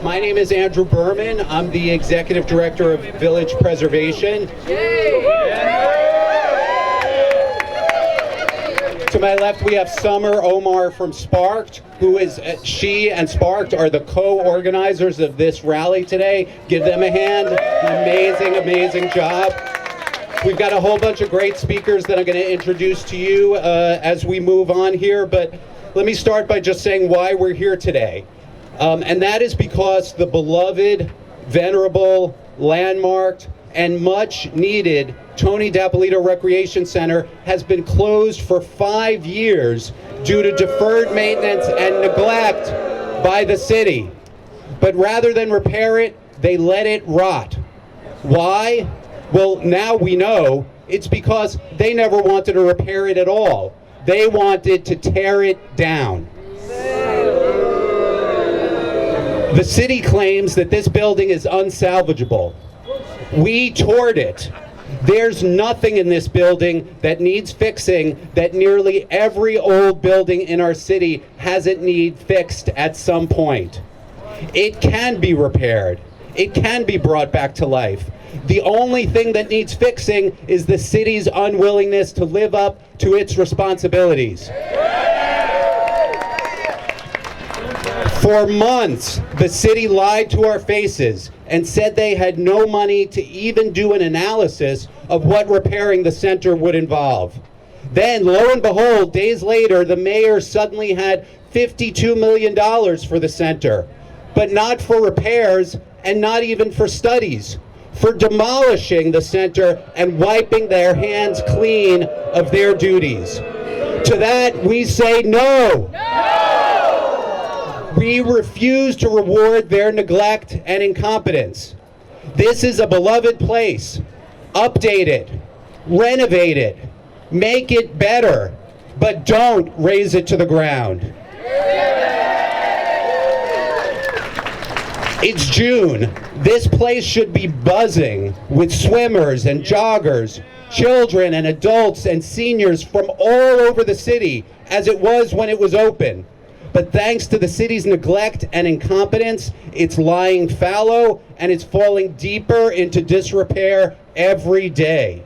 My name is Andrew Berman. I'm the Executive Director of Village Preservation. To my left, we have Summer Omar from Sparked, who is, she and Sparked are the co-organizers of this rally today. Give them a hand. Amazing, amazing job. We've got a whole bunch of great speakers that I'm going to introduce to you as we move on here, but let me start by just saying why we're here today. And that is because the beloved, venerable, landmarked, and much needed Tony Dapolito Recreation Center has been closed for 5 years due to deferred maintenance and neglect by the city. But rather than repair it, they let it rot. Why? Well, now we know it's because they never wanted to repair it at all. They wanted to tear it down. The city claims that this building is unsalvageable. We toured it. There's nothing in this building that needs fixing that nearly every old building in our city hasn't need fixed at some point. It can be repaired. It can be brought back to life. The only thing that needs fixing is the city's unwillingness to live up to its responsibilities. For months, the city lied to our faces and said they had no money to even do an analysis of what repairing the center would involve. Then, lo and behold, days later, the mayor suddenly had $52 million for the center, but not for repairs and not even for studies, for demolishing the center and wiping their hands clean of their duties. To that, we say no. We refuse to reward their neglect and incompetence. This is a beloved place. Update it, renovate it, make it better, but don't raze it to the ground. It's June. This place should be buzzing with swimmers and joggers, children and adults and seniors from all over the city, as it was when it was open. But thanks to the city's neglect and incompetence, it's lying fallow and it's falling deeper into disrepair every day.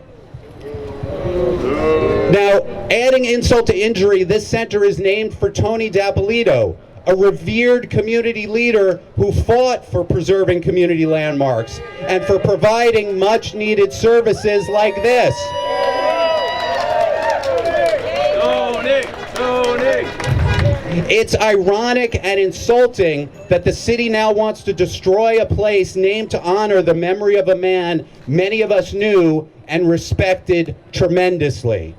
Now, adding insult to injury, this center is named for Tony Dapolito, a revered community leader who fought for preserving community landmarks and for providing much needed services like this. It's ironic and insulting that the city now wants to destroy a place named to honor the memory of a man many of us knew and respected tremendously.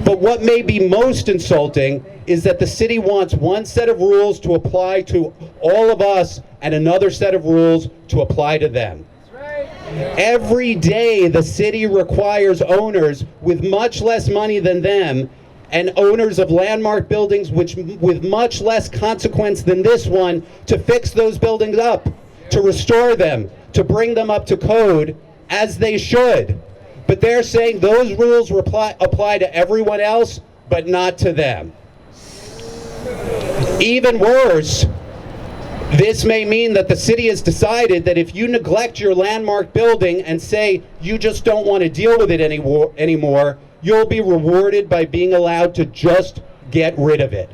But what may be most insulting is that the city wants one set of rules to apply to all of us and another set of rules to apply to them. Every day the city requires owners with much less money than them and owners of landmark buildings with much less consequence than this one to fix those buildings up, to restore them, to bring them up to code as they should. But they're saying those rules apply to everyone else, but not to them. Even worse, this may mean that the city has decided that if you neglect your landmark building and say you just don't want to deal with it anymore, you'll be rewarded by being allowed to just get rid of it.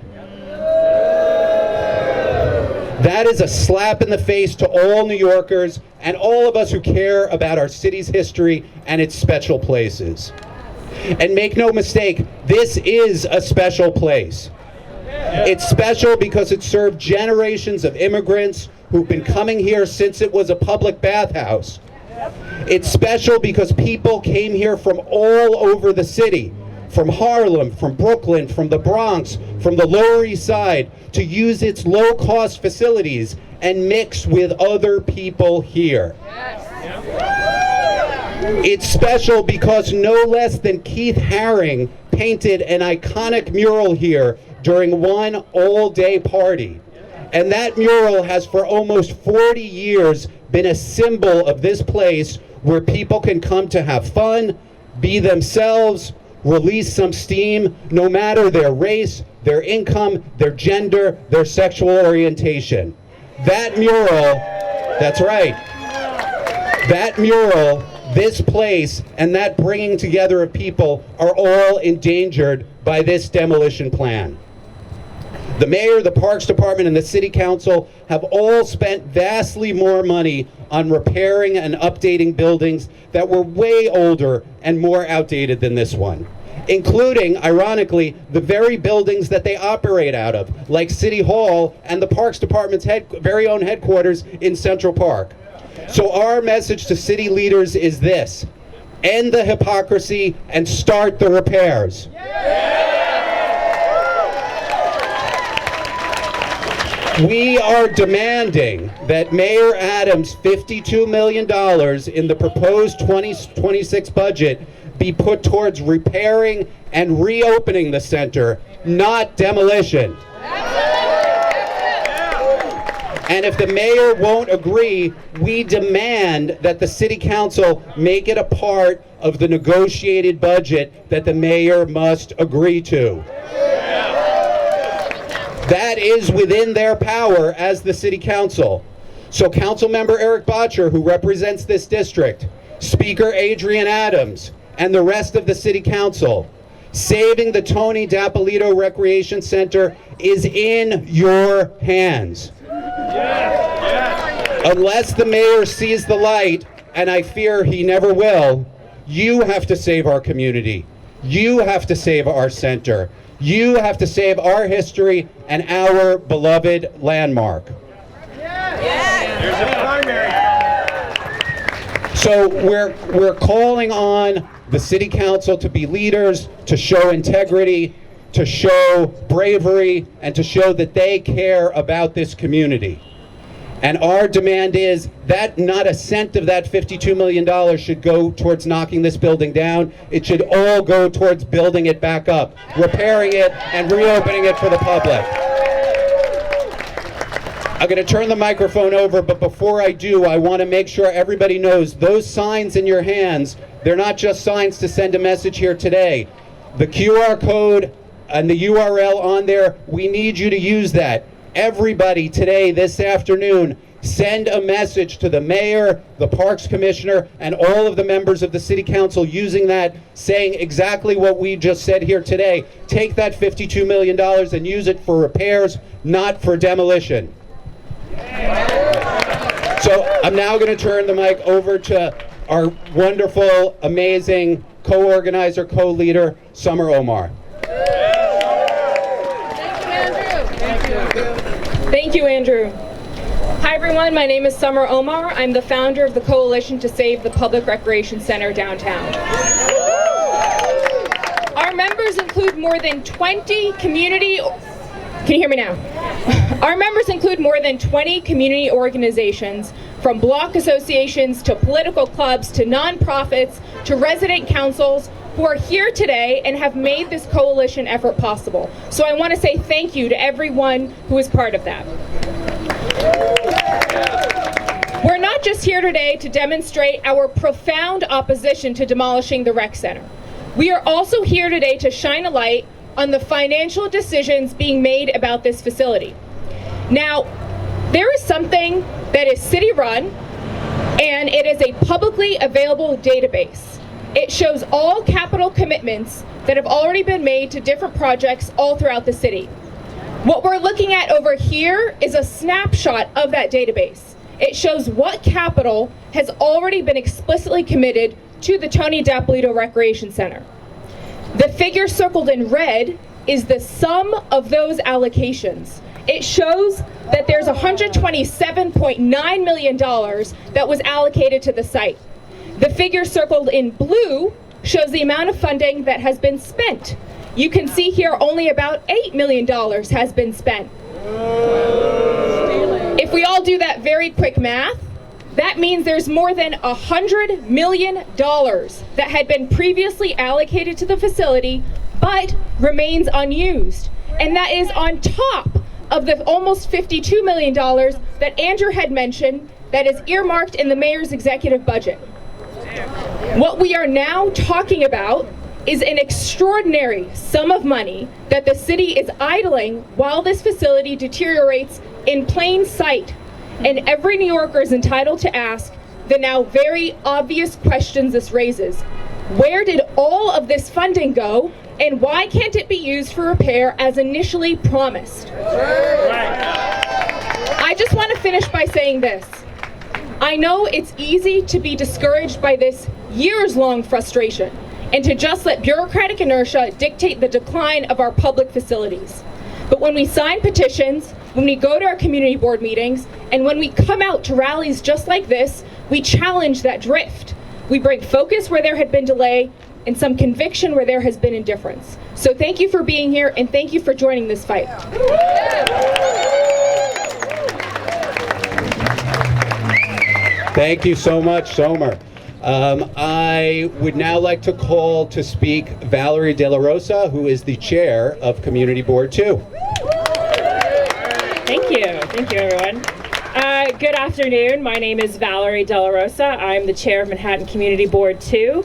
That is a slap in the face to all New Yorkers and all of us who care about our city's history and its special places. And make no mistake, this is a special place. It's special because it served generations of immigrants who've been coming here since it was a public bathhouse. It's special because people came here from all over the city, from Harlem, from Brooklyn, from the Bronx, from the Lower East Side, to use its low-cost facilities and mix with other people here. It's special because no less than Keith Haring painted an iconic mural here during one all-day party. And that mural has for almost 40 years been a symbol of this place where people can come to have fun, be themselves, release some steam, no matter their race, their income, their gender, their sexual orientation. That mural, that's right, that mural, this place, and that bringing together of people are all endangered by this demolition plan. The mayor, the Parks Department, and the City Council have all spent vastly more money on repairing and updating buildings that were way older and more outdated than this one, including, ironically, the very buildings that they operate out of, like City Hall and the Parks Department's very own headquarters in Central Park. So our message to city leaders is this: end the hypocrisy and start the repairs. We are demanding that Mayor Adams' $52 million in the proposed 2026 budget be put towards repairing and reopening the center, not demolition. And if the mayor won't agree, we demand that the City Council make it a part of the negotiated budget that the mayor must agree to. That is within their power as the City Council. So Councilmember Erik Bottcher, who represents this district, Speaker Adrienne Adams, and the rest of the City Council, saving the Tony Dapolito Recreation Center is in your hands. Unless the mayor sees the light, and I fear he never will, you have to save our community. You have to save our center. You have to save our history and our beloved landmark. There's a primary. So we're calling on the City Council to be leaders, to show integrity, to show bravery, and to show that they care about this community. And our demand is that not a cent of that $52 million should go towards knocking this building down. It should all go towards building it back up, repairing it, and reopening it for the public. I'm going to turn the microphone over, but before I do, I want to make sure everybody knows those signs in your hands, they're not just signs to send a message here today. The QR code and the URL on there, we need you to use that. Everybody today, this afternoon, send a message to the mayor, the parks commissioner, and all of the members of the City Council using that, saying exactly what we just said here today. Take that $52 million and use it for repairs, not for demolition. So I'm now going to turn the mic over to our wonderful, amazing co-organizer, co-leader, Summer Omar. Thank you, Andrew. Hi, everyone. My name is Summer Omar. I'm the founder of the Coalition to Save the Public Recreation Center downtown. Our members include more than 20 community... Can you hear me now? Our members include more than 20 community organizations, from block associations to political clubs to nonprofits to resident councils, who are here today and have made this coalition effort possible. So I want to say thank you to everyone who is part of that. We're not just here today to demonstrate our profound opposition to demolishing the rec center. We are also here today to shine a light on the financial decisions being made about this facility. Now, there is something that is city-run, and it is a publicly available database. It shows all capital commitments that have already been made to different projects all throughout the city. What we're looking at over here is a snapshot of that database. It shows what capital has already been explicitly committed to the Tony Dapolito Recreation Center. The figure circled in red is the sum of those allocations. It shows that there's $127.9 million that was allocated to the site. The figure circled in blue shows the amount of funding that has been spent. You can see here only about $8 million has been spent. If we all do that very quick math, that means there's more than $100 million that had been previously allocated to the facility but remains unused. And that is on top of the almost $52 million that Andrew had mentioned that is earmarked in the mayor's executive budget. What we are now talking about is an extraordinary sum of money that the city is idling while this facility deteriorates in plain sight And every New Yorker is entitled to ask the now very obvious questions this raises. Where did all of this funding go, and why can't it be used for repair as initially promised? I just want to finish by saying this. I know it's easy to be discouraged by this years-long frustration and to just let bureaucratic inertia dictate the decline of our public facilities. But when we sign petitions, when we go to our community board meetings, and when we come out to rallies just like this, we challenge that drift. We bring focus where there had been delay and some conviction where there has been indifference. So thank you for being here, and thank you for joining this fight. Thank you so much, Omar. I would now like to call to speak Valerie Delarosa, who is the chair of Community Board 2. Thank you, everyone. Good afternoon. My name is Valerie Delarosa. I'm the chair of Manhattan Community Board 2,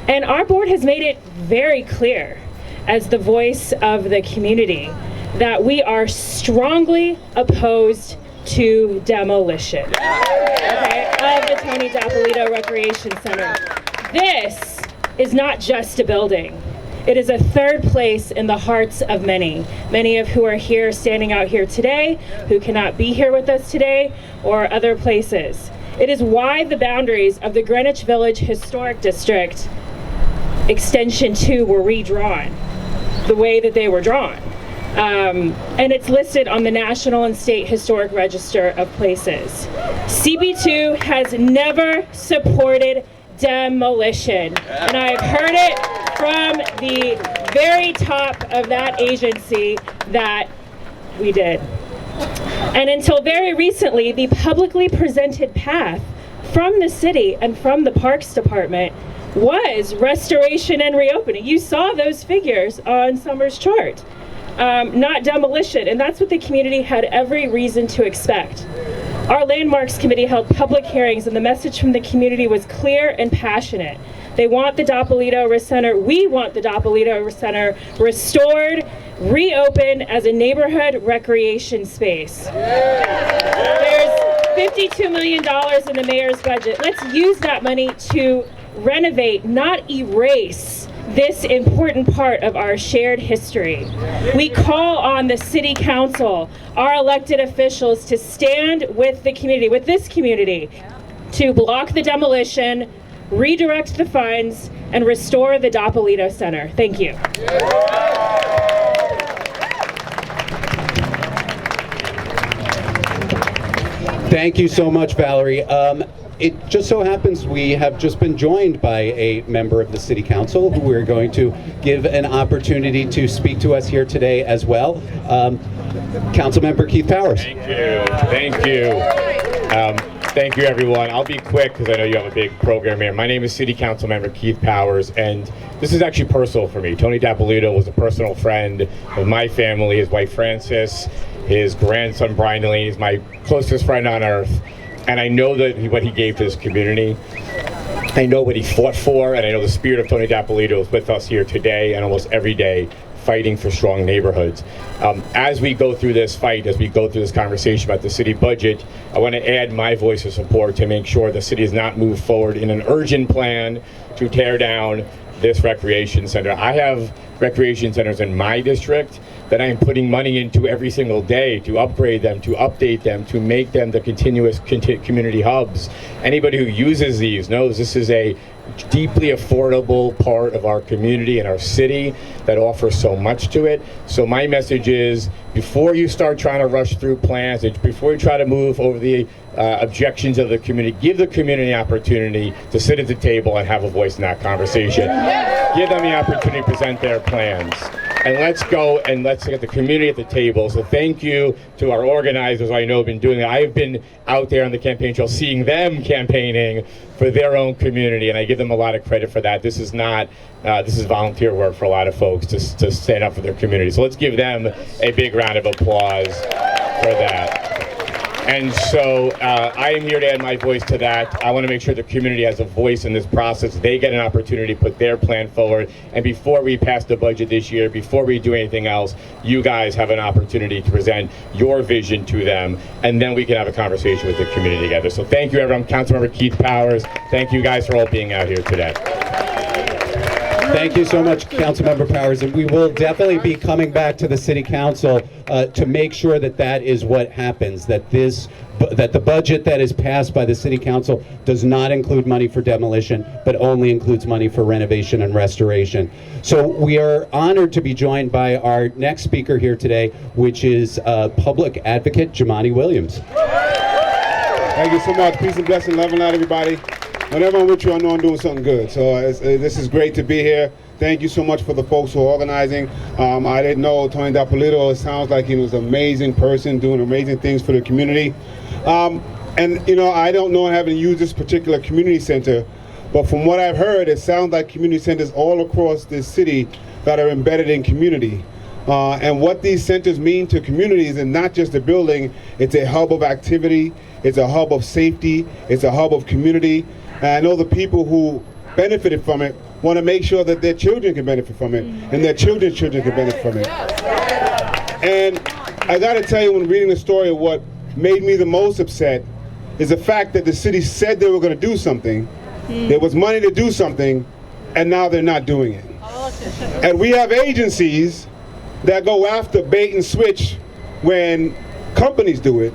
and our board has made it very clear, as the voice of the community, that we are strongly opposed to demolition of the Tony Dapolito Recreation Center. This is not just a building. It is a third place in the hearts of many of who are here, standing out here today, who cannot be here with us today, or other places. It is why the boundaries of the Greenwich Village Historic District Extension 2 were redrawn the way that they were drawn. And it's listed on the National and State Historic Register of Places. CB2 has never supported demolition, and I've heard it from the very top of that agency that we did. And until very recently, the publicly presented path from the city and from the Parks Department was restoration and reopening. You saw those figures on Summer's chart. Not demolition, and that's what the community had every reason to expect. Our Landmarks Committee held public hearings, and the message from the community was clear and passionate. They want the Dapolito Center, we want the Dapolito Center restored, reopened as a neighborhood recreation space. There's $52 million in the mayor's budget. Let's use that money to renovate, not erase, this important part of our shared history. We call on the city council, our elected officials, to stand with the community, with this community, to block the demolition, redirect the funds, and restore the Dapolito Center. Thank you. Thank you so much, Valerie. It just so happens we have just been joined by a member of the City Council who we're going to give an opportunity to speak to us here today as well. Councilmember Keith Powers. Thank you. Thank you. Thank you, everyone. I'll be quick because I know you have a big program here. My name is City Council Member Keith Powers, and this is actually personal for me. Tony Dapolito was a personal friend of my family, his wife Frances, his grandson Brian Delaney is my closest friend on earth. And I know that what he gave to this community. I know what he fought for, and I know the spirit of Tony Dapolito is with us here today and almost every day, fighting for strong neighborhoods. As we go through this fight, as we go through this conversation about the city budget, I want to add my voice of support to make sure the city has not moved forward in an urgent plan to tear down this recreation center. I have recreation centers in my district that I am putting money into every single day to upgrade them, to update them, to make them the continuous community hubs. Anybody who uses these knows this is a deeply affordable part of our community and our city that offers so much to it. So my message is, before you start trying to rush through plans, before you try to move over the objections of the community, give the community an opportunity to sit at the table and have a voice in that conversation. Give them the opportunity to present their plans. And let's go and let's get the community at the table. So thank you to our organizers. I know have been doing that. I have been out there on the campaign trail seeing them campaigning for their own community, and I give them a lot of credit for that. This is not, this is volunteer work for a lot of folks to stand up for their community. So let's give them a big round of applause for that. And so I am here to add my voice to that. I want to make sure the community has a voice in this process. They get an opportunity to put their plan forward. And before we pass the budget this year, before we do anything else, you guys have an opportunity to present your vision to them. And then we can have a conversation with the community together. So thank you, everyone. Councilmember Keith Powers, thank you guys for all being out here today. Thank you so much, Councilmember Powers, and we will definitely be coming back to the City Council to make sure that that is what happens, that the budget that is passed by the City Council does not include money for demolition, but only includes money for renovation and restoration. So we are honored to be joined by our next speaker here today, which is Public Advocate Jamani Williams. Thank you so much. Peace and blessing, love and light, everybody. Whenever I'm with you, I know I'm doing something good. So this is great to be here. Thank you so much for the folks who are organizing. I didn't know Tony Dapolito. It sounds like he was an amazing person doing amazing things for the community. And you know, I don't know, I haven't used this particular community center, but from what I've heard, it sounds like community centers all across this city that are embedded in community. And what these centers mean to communities, and not just the building, it's a hub of activity, it's a hub of safety, it's a hub of community. And I know the people who benefited from it want to make sure that their children can benefit from it, and their children's children can benefit from it. And I got to tell you, when reading the story, what made me the most upset is the fact that the city said they were going to do something, there was money to do something, and now they're not doing it. And we have agencies that go after bait and switch when companies do it,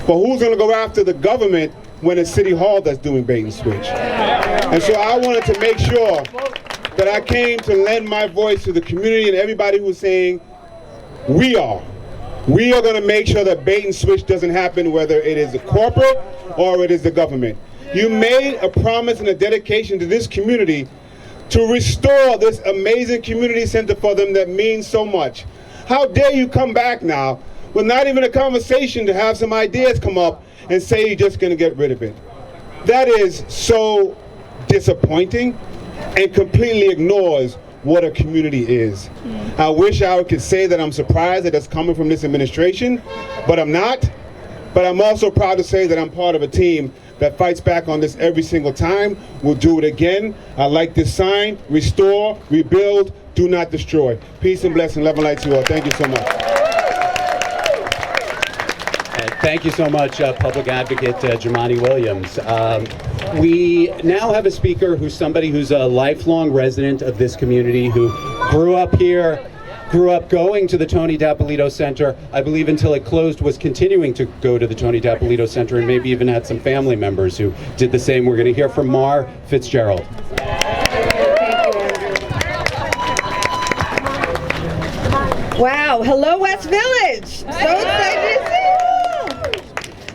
but who's going to go after the government when it's City Hall that's doing bait and switch? And so I wanted to make sure that I came to lend my voice to the community and everybody who's saying, we are going to make sure that bait and switch doesn't happen, whether it is the corporate or it is the government. You made a promise and a dedication to this community to restore this amazing community center for them that means so much. How dare you come back now with not even a conversation to have some ideas come up and say you're just going to get rid of it? That is so disappointing and completely ignores what a community is. I wish I could say that I'm surprised that it's coming from this administration, but I'm not. But I'm also proud to say that I'm part of a team that fights back on this every single time. We'll do it again. I like this sign: restore, rebuild, do not destroy. Peace and blessing, love and light to you all. Thank you so much. Thank you so much, Public Advocate Jamani Williams. We now have a speaker who's somebody who's a lifelong resident of this community, who grew up here, grew up going to the Tony Dapolito Center, I believe until it closed, was continuing to go to the Tony Dapolito Center, and maybe even had some family members who did the same. We're going to hear from Mar Fitzgerald. Wow, hello West Village. So excited to see you.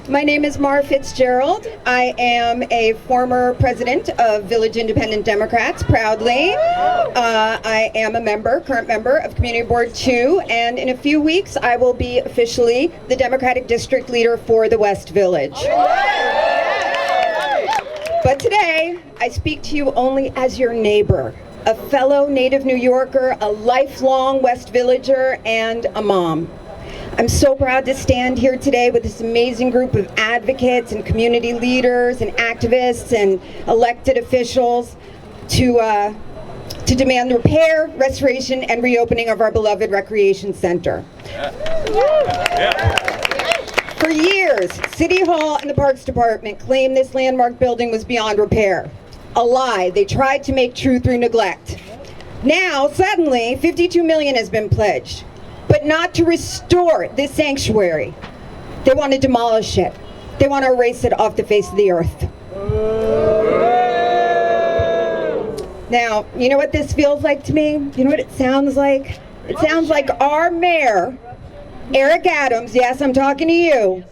My name is Mar Fitzgerald. I am a former president of Village Independent Democrats, proudly. I am a current member of Community Board 2, and in a few weeks I will be officially the Democratic District Leader for the West Village. But today, I speak to you only as your neighbor, a fellow native New Yorker, a lifelong West Villager, and a mom. I'm so proud to stand here today with this amazing group of advocates and community leaders and activists and elected officials to demand the repair, restoration, and reopening of our beloved recreation center. For years, City Hall and the Parks Department claimed this landmark building was beyond repair. A lie they tried to make true through neglect. Now, suddenly, $52 million has been pledged, but not to restore this sanctuary. They want to demolish it. They want to erase it off the face of the earth. Now, you know what this feels like to me? You know what it sounds like? It sounds like our mayor, Erik Adams, yes, I'm talking to you,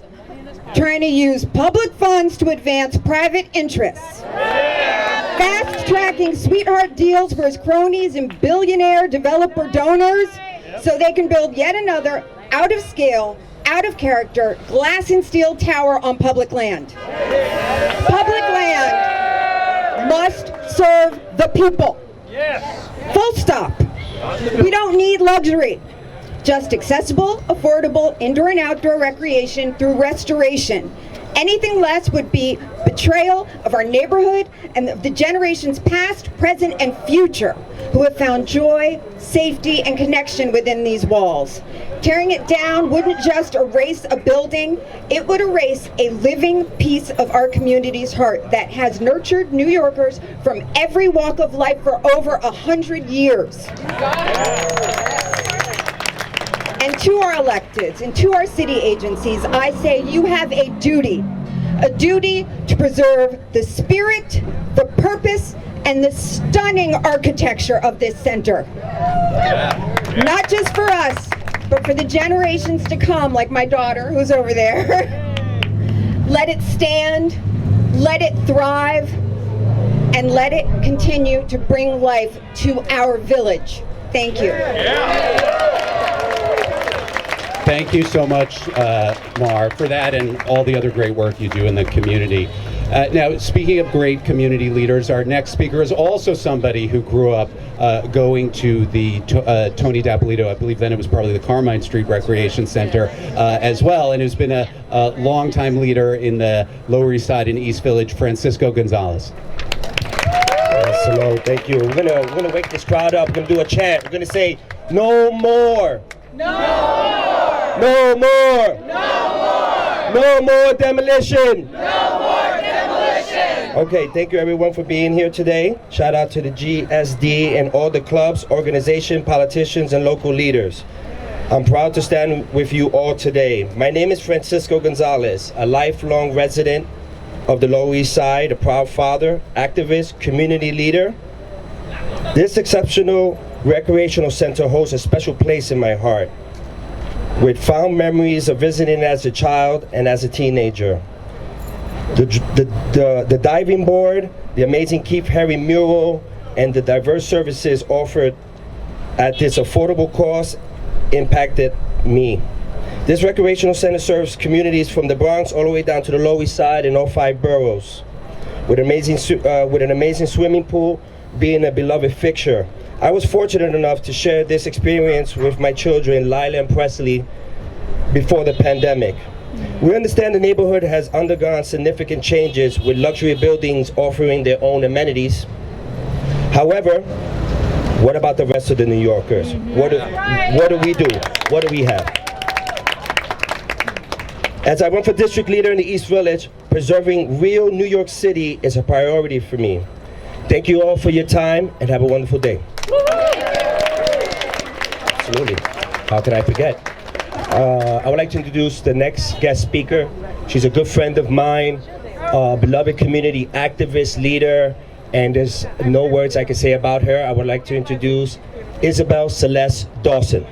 trying to use public funds to advance private interests. Fast-tracking sweetheart deals for his cronies and billionaire developer donors so they can build yet another out-of-scale, out-of-character, glass and steel tower on public land. Public land must serve the people. Full stop. We don't need luxury. just accessible, affordable, indoor and outdoor recreation through restoration. Anything less would be betrayal of our neighborhood and of the generations past, present, and future who have found joy, safety, and connection within these walls. Tearing it down wouldn't just erase a building, it would erase a living piece of our community's heart that has nurtured New Yorkers from every walk of life for over 100 years. And to our electeds and to our city agencies, I say you have a duty to preserve the spirit, the purpose, and the stunning architecture of this center. Not just for us, but for the generations to come, like my daughter who's over there. Let it stand, let it thrive, and let it continue to bring life to our village. Thank you. Thank you so much, Mar, for that and all the other great work you do in the community. Now, speaking of great community leaders, our next speaker is also somebody who grew up going to the Tony Dapolito, I believe then it was probably the Carmine Street Recreation Center as well, and who's been a longtime leader in the Lower East Side and East Village, Francisco Gonzalez. Yes, hello, thank you. We're gonna wake this crowd up. We're gonna do a chant. We're gonna say, no more. No more. No more. No more. No more demolition. No more demolition. Okay, thank you everyone for being here today. Shout out to the GSD and all the clubs, organizations, politicians, and local leaders. I'm proud to stand with you all today. My name is Francisco Gonzalez, a lifelong resident of the Lower East Side, a proud father, activist, community leader. This exceptional recreational center holds a special place in my heart, with fond memories of visiting as a child and as a teenager. The diving board, the amazing Keith Haring mural, and the diverse services offered at this affordable cost impacted me. This recreational center serves communities from the Bronx all the way down to the Lower East Side and all 5 boroughs, with an amazing swimming pool being a beloved fixture. I was fortunate enough to share this experience with my children, Lila and Presley, before the pandemic. We understand the neighborhood has undergone significant changes, with luxury buildings offering their own amenities. However, what about the rest of the New Yorkers? What do we do? What do we have? As I run for district leader in the East Village, preserving real New York City is a priority for me. Thank you all for your time and have a wonderful day. Absolutely. How could I forget? I would like to introduce the next guest speaker. She's a good friend of mine, beloved community activist, leader, and there's no words I can say about her. I would like to introduce Isabelle Celeste Dawson.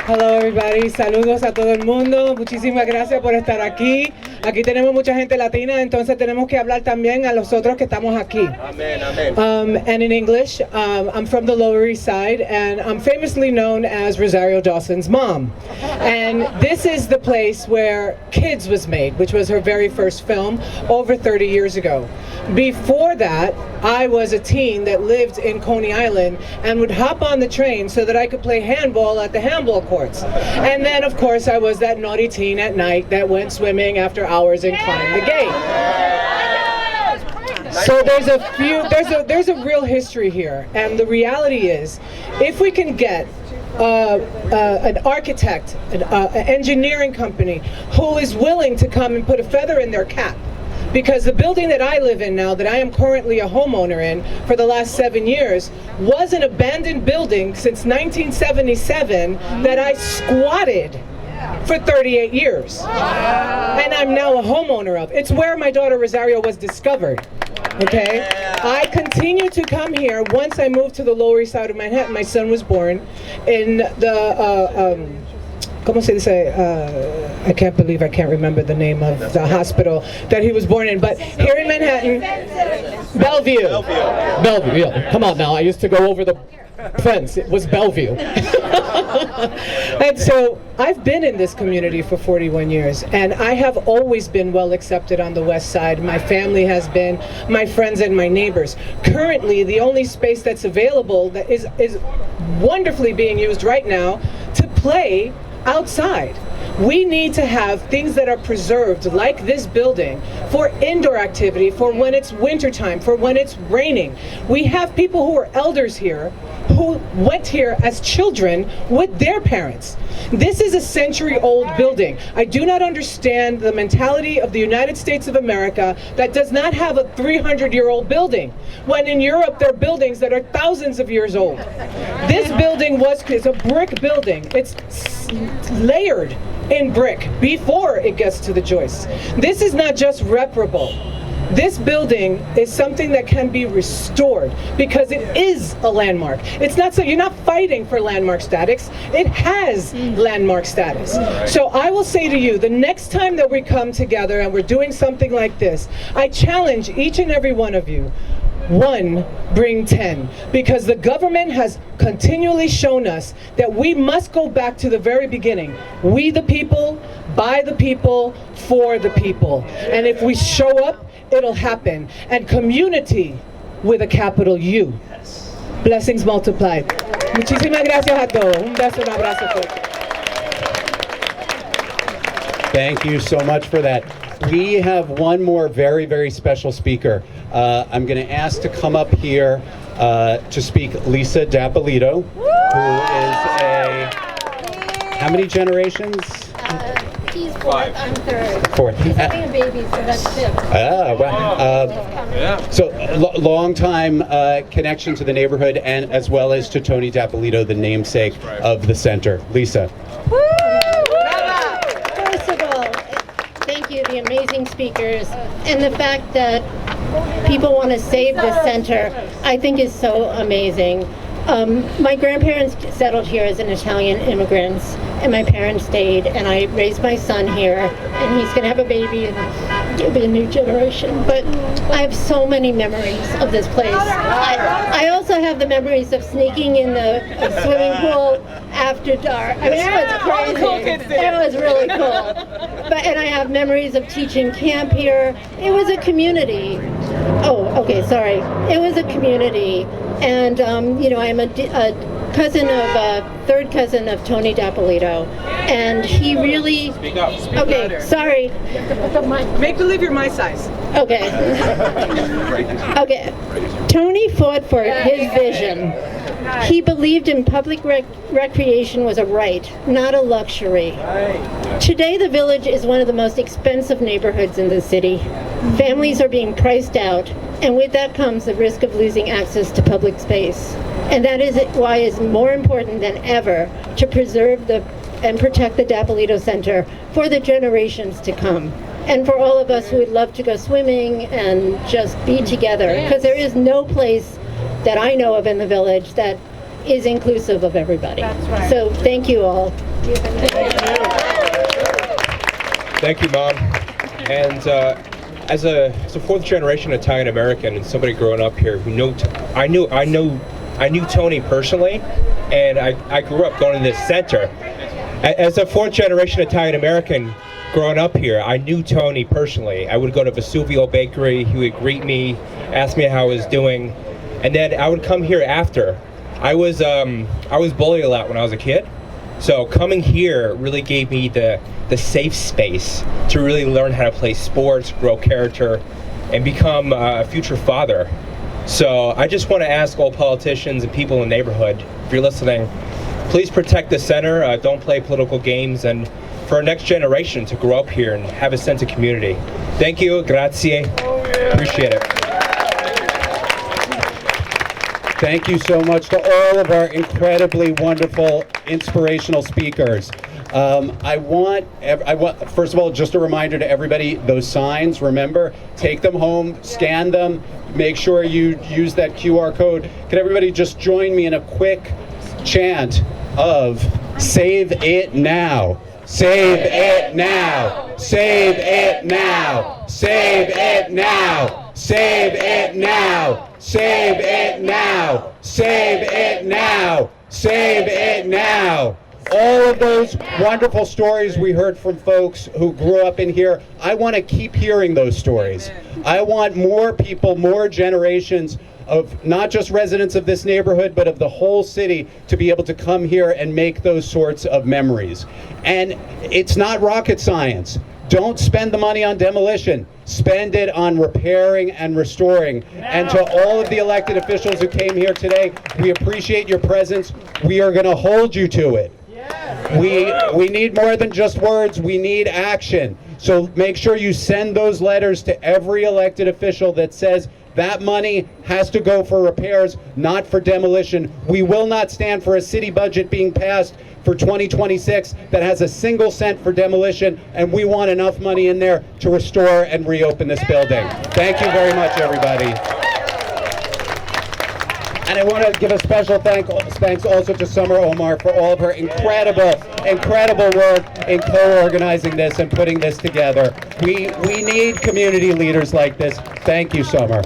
Hello everybody, saludos a todo el mundo, muchísimas gracias por estar aquí. Aquí tenemos mucha gente latina, entonces tenemos que hablar también a los otros que estamos aquí. Amen, amen. And in English, I'm from the Lower East Side, and I'm famously known as Rosario Dawson's mom. And this is the place where Kids was made, which was her very first film over 30 years ago. Before that, I was a teen that lived in Coney Island and would hop on the train so that I could play handball at the handball courts. And then, of course, I was that naughty teen at night that went swimming after hours and climbed the gate. So there's a real history here, and the reality is, if we can get an architect, an engineering company who is willing to come and put a feather in their cap, because the building that I live in now, that I am currently a homeowner in for the last 7 years, was an abandoned building since 1977 that I squatted for 38 years. And I'm now a homeowner of. It's where my daughter Rosario was discovered. Okay? I continue to come here. Once I moved to the Lower East Side of Manhattan, my son was born in the ¿cómo se dice? I can't believe I can't remember the name of the hospital that he was born in, but here in Manhattan, Bellevue. Bellevue, yeah. Come on now, I used to go over the fence. It was Bellevue. And so I've been in this community for 41 years, and I have always been well accepted on the West Side. My family has been, my friends and my neighbors. Currently, the only space that's available that is wonderfully being used right now to play outside. We need to have things that are preserved, like this building, for indoor activity, for when it's wintertime, for when it's raining. We have people who are elders here who went here as children with their parents. This is a century-old building. I do not understand the mentality of the United States of America that does not have a 300-year-old building, when in Europe there are buildings that are thousands of years old. This building is a brick building. It's layered in brick before it gets to the joists. This is not just reparable. This building is something that can be restored because it is a landmark. It's not so you're not fighting for landmark status. It has landmark status. So I will say to you, the next time that we come together and we're doing something like this, I challenge each and every one of you. 1, bring 10, because the government has continually shown us that we must go back to the very beginning. We the people, by the people, for the people. And if we show up, it'll happen. And community with a capital U. Blessings multiplied. Muchísimas gracias a todos. Un beso, un abrazo fuerte. Thank you so much for that. We have one more very, very special speaker. I'm going to ask to come up here to speak Lisa Dapolito, who is how many generations? He's fourth, I'm third. Fourth. He's having a baby, so that's fifth. So long time connection to the neighborhood and as well as to Tony Dapolito, the namesake of the center. Lisa. First of all, thank you, the amazing speakers, and the fact that people want to save this center, I think is so amazing. My grandparents settled here as an Italian immigrants, and my parents stayed, and I raised my son here, and he's going to have a baby, and it'll be a new generation. But I have so many memories of this place. I also have the memories of sneaking in the swimming pool after dark. I mean, it was crazy. It was really cool. And I have memories of teaching camp here. It was a community. Oh, okay, sorry. It was a community. And, you know, I'm a cousin of, third cousin of Tony Dapolito. And he really... Speak up. Okay, sorry. Make believe you're my size. Okay. Okay. Tony fought for his vision. He believed in public recreation was a right, not a luxury. Today, the Village is one of the most expensive neighborhoods in the city. Families are being priced out, and with that comes the risk of losing access to public space. And that is why it's more important than ever to preserve and protect the Dapolito Center for the generations to come. And for all of us who would love to go swimming and just be together, because there is no place that I know of in the Village that is inclusive of everybody. That's right. So thank you all. Thank you, Mom. And as a fourth generation Italian American and somebody growing up here who I knew Tony personally, and I grew up going to this center. As a fourth generation Italian American growing up here, I knew Tony personally. I would go to Vesuvio Bakery. He would greet me, ask me how I was doing. And then I would come here after. I was bullied a lot when I was a kid. So coming here really gave me the safe space to really learn how to play sports, grow character, and become a future father. So I just want to ask all politicians and people in the neighborhood, if you're listening, please protect the center, don't play political games, and for our next generation to grow up here and have a sense of community. Thank you, grazie, appreciate it. Thank you so much to all of our incredibly wonderful, inspirational speakers. I want, first of all, just a reminder to everybody, those signs, remember, take them home, scan them, make sure you use that QR code. Can everybody just join me in a quick chant of Save It Now. Save it now. Save it now. Save it now. Save it now. Save it now. Save it now. Save it now. All of those wonderful stories we heard from folks who grew up in here, I want to keep hearing those stories. I want more people, more generations of not just residents of this neighborhood, but of the whole city to be able to come here and make those sorts of memories. And it's not rocket science. Don't spend the money on demolition. Spend it on repairing and restoring. And to all of the elected officials who came here today, we appreciate your presence. We are going to hold you to it. We need more than just words. We need action. So make sure you send those letters to every elected official that says that money has to go for repairs, not for demolition. We will not stand for a city budget being passed for 2026 that has a single cent for demolition, and we want enough money in there to restore and reopen this building. Thank you very much, everybody. And I want to give a special thanks also to Summer Omar for all of her incredible work in co-organizing this and putting this together. We need community leaders like this. Thank you, Summer.